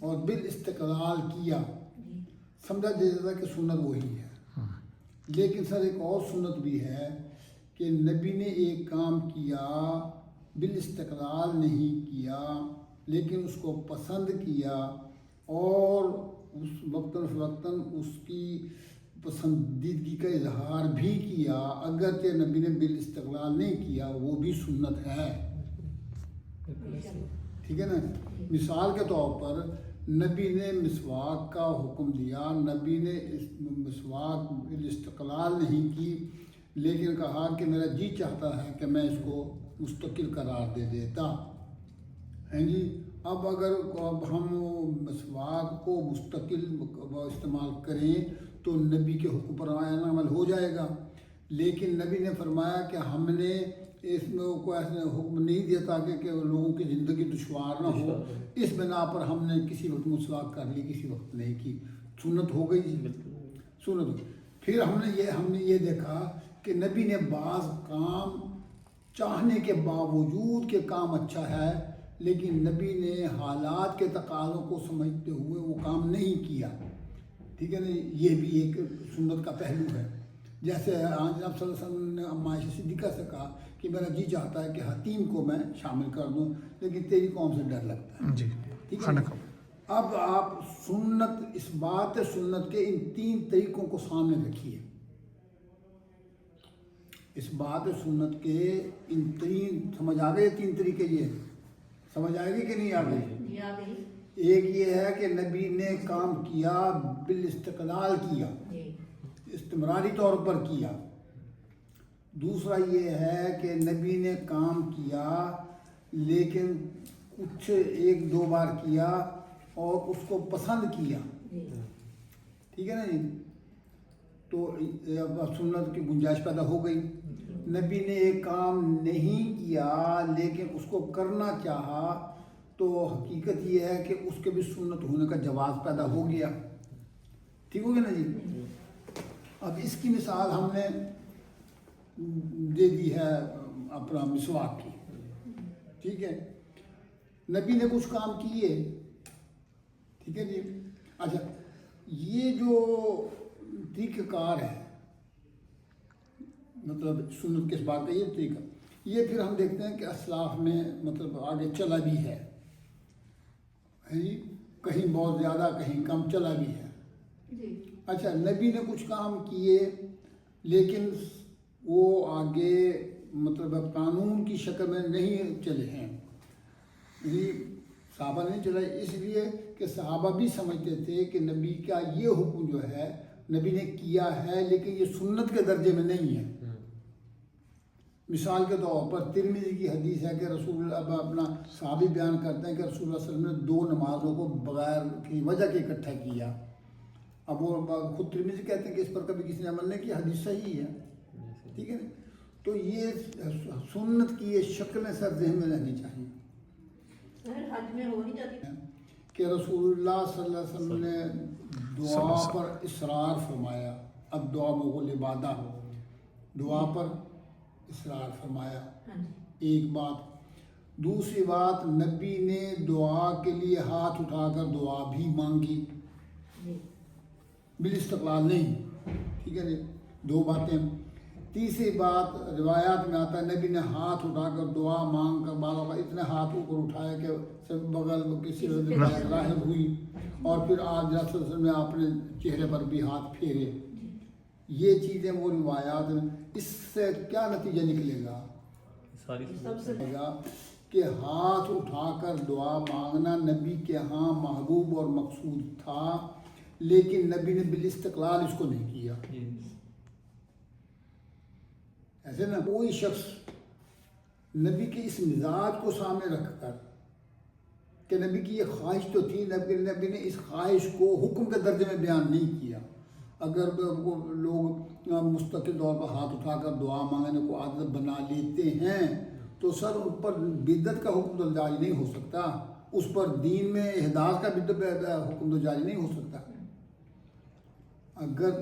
اور بالاستقلال کیا، سمجھا جاتا کہ سنت وہی ہے. لیکن سر ایک اور سنت بھی ہے کہ نبی نے ایک کام کیا بالاستقلال نہیں کیا لیکن اس کو پسند کیا اور اس وقتاً فوقتاً اس کی پسندیدگی کا اظہار بھی کیا، اگرچہ نبی نے بالاستقلال نہیں کیا، وہ بھی سنت ہے. ٹھیک ہے نا. مثال کے طور پر نبی نے مسواک کا حکم دیا، نبی نے مسواک بالاستقلال نہیں کی لیکن کہا کہ میرا جی چاہتا ہے کہ میں اس کو مستقل قرار دے دیتا. ہیں جی. اب اگر ہم مسواک کو مستقل استعمال کریں تو نبی کے حکم پر عمل ہو جائے گا، لیکن نبی نے فرمایا کہ ہم نے اس میں کو ایسے حکم نہیں دیا تاکہ کہ لوگوں کی زندگی دشوار نہ ہو، اس بنا پر ہم نے کسی وقت مسواک کر لی کسی وقت نہیں کی. سنت ہو گئی جی، سنت. پھر ہم نے یہ دیکھا کہ نبی نے بعض کام چاہنے کے باوجود کہ کام اچھا ہے لیکن نبی نے حالات کے تقاضوں کو سمجھتے ہوئے وہ کام نہیں کیا. ٹھیک ہے نا. یہ بھی ایک سنت کا پہلو ہے. جیسے جناب صلی اللہ علیہ وسلم نے عائشہ صدیقہ سے کہا کہ میرا جی چاہتا ہے کہ حتیم کو میں شامل کر دوں لیکن تیری قوم سے ڈر لگتا ہے. جی. ٹھیک ہے. اب آپ سنت، اس بات سنت کے ان 3 طریقوں کو سامنے رکھیے. اس بات سنت کے ان 3 سمجھ آ گئے. 3 طریقے یہ سمجھ آئے گی کہ نہیں آ گئی؟ ایک یہ ہے کہ نبی نے کام کیا بالاستقلال کیا، استمراری طور پر کیا. دوسرا یہ ہے کہ نبی نے کام کیا لیکن کچھ 1-2 بار کیا اور اس کو پسند کیا. ٹھیک ہے نا جی. تو سنت کی گنجائش پیدا ہو گئی. نبی نے ایک کام نہیں کیا لیکن اس کو کرنا چاہا تو حقیقت یہ ہے کہ اس کے بھی سنت ہونے کا جواز پیدا ہو گیا. ٹھیک ہو گیا نا جی. اب اس کی مثال ہم نے دے دی ہے اپنا مسواک کی. ٹھیک ہے. نبی نے کچھ کام کیے. ٹھیک ہے جی. اچھا، یہ جو طریقہ کار ہے، مطلب سنت کے اس بات کا یہ طریقہ، یہ پھر ہم دیکھتے ہیں کہ اسلاف میں مطلب آگے چلا بھی ہے جی. کہیں بہت زیادہ کہیں کم چلا بھی ہے. اچھا، نبی نے کچھ کام کیے لیکن وہ آگے مطلب قانون کی شکل میں نہیں چلے ہیں جی. صحابہ نہیں چلائے اس لیے کہ صحابہ بھی سمجھتے تھے کہ نبی کا یہ حکم جو ہے نبی نے کیا ہے لیکن یہ سنت کے درجے میں نہیں ہے. مثال کے طور پر ترمذی کی حدیث ہے کہ رسول اللہ اپنا صحابی بیان کرتے ہیں کہ رسول اللہ صلی اللہ علیہ وسلم نے 2 نمازوں کو بغیر کی وجہ کے اکٹھا کیا. اب وہ خود ترمذی کہتے ہیں کہ اس پر کبھی کسی نے عمل نہیں کیا، حدیث صحیح ہے. ٹھیک ہے نا. تو یہ سنت کی یہ شکلیں سر ذہن میں رہنی چاہیے کہ رسول اللہ صلی اللہ علیہ وسلم نے دعا پر اصرار فرمایا. اب دعا مغل عبادہ، دعا پر اصرار فرمایا. ایک بات. دوسری بات، نبی نے دعا کے لیے ہاتھ اٹھا کر دعا بھی مانگی، بالاستقلال نہیں. ٹھیک ہے جی. 2 باتیں. تیسری بات، روایات میں آتا ہے نبی نے ہاتھ اٹھا کر دعا مانگ کر بار بار اتنے ہاتھ اوپر اٹھائے کہ سب بغل کسی ظاہر ہوئی اور پھر آج رسول اللہ میں آپ نے چہرے پر بھی ہاتھ پھیرے. یہ چیزیں وہ روایات میں. اس سے کیا نتیجہ نکلے گا کہ ہاتھ اٹھا کر دعا مانگنا نبی کے ہاں محبوب اور مقصود تھا لیکن نبی نے بالاستقلال اس کو نہیں کیا. ایسے نا کوئی شخص نبی کے اس مزاج کو سامنے رکھ کر کہ نبی کی یہ خواہش تو تھی، نبی نے اس خواہش کو حکم کے درجے میں بیان نہیں کیا. اگر وہ لوگ مستقل طور پر ہاتھ اٹھا کر دعا مانگنے کو عادت بنا لیتے ہیں تو سر ان پر بدعت کا حکم تو جاری نہیں ہو سکتا، اس پر دین میں احداث کا حکم تو جاری نہیں ہو سکتا. اگر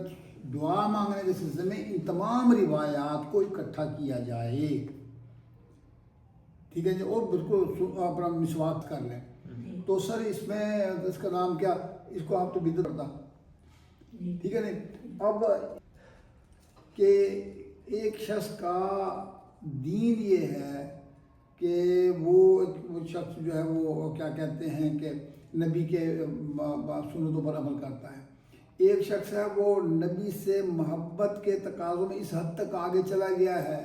دعا مانگنے کے سلسلے میں ان تمام روایات کو اکٹھا کیا جائے. ٹھیک ہے جی. اور بالکل اپنا مسواک کر لیں. تو سر اس میں اس کا نام کیا، اس کو آپ تو بدعت کرتا، ٹھیک ہے نہیں. اب کہ ایک شخص کا دین یہ ہے کہ وہ شخص جو ہے وہ کیا کہتے ہیں کہ نبی کے سنتوں پر عمل کرتا ہے. ایک شخص ہے وہ نبی سے محبت کے تقاضوں میں اس حد تک آگے چلا گیا ہے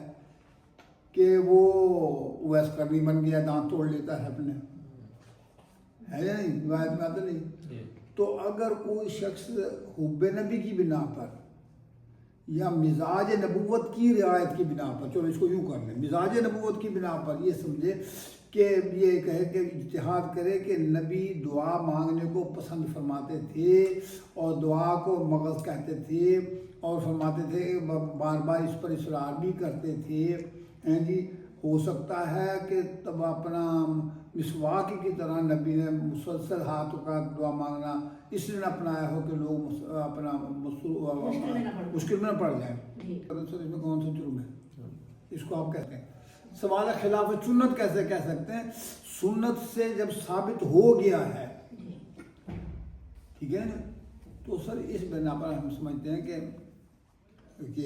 کہ وہ ویس کرنی بن گیا، دانت توڑ لیتا ہے اپنے، ہے یا نہیں؟ روایت میں آتا نہیں. تو اگر کوئی شخص حب نبی کی بنا پر یا مزاج نبوت کی رعایت کی بنا پر، چلو اس کو یوں کر لیں، مزاج نبوت کی بنا پر یہ سمجھے کہ یہ کہے کہ اجتہاد کرے کہ نبی دعا مانگنے کو پسند فرماتے تھے اور دعا کو مغز کہتے تھے اور فرماتے تھے، بار بار اس پر اصرار بھی کرتے تھے. جی ہو سکتا ہے کہ تب اپنا مسواک کی طرح نبی نے مسلسل ہاتھوں کا دعا مانگنا اس لیے نہ اپنایا ہو کہ لوگ اپنا مشکل میں نہ پڑ جائیں. سر اس میں کون سا جرم ہے، اس کو آپ کہتے ہیں سوال خلاف سنت کیسے کہہ سکتے ہیں؟ سنت سے جب ثابت ہو گیا ہے، ٹھیک ہے نا، تو سر اس بنا پر ہم سمجھتے ہیں کہ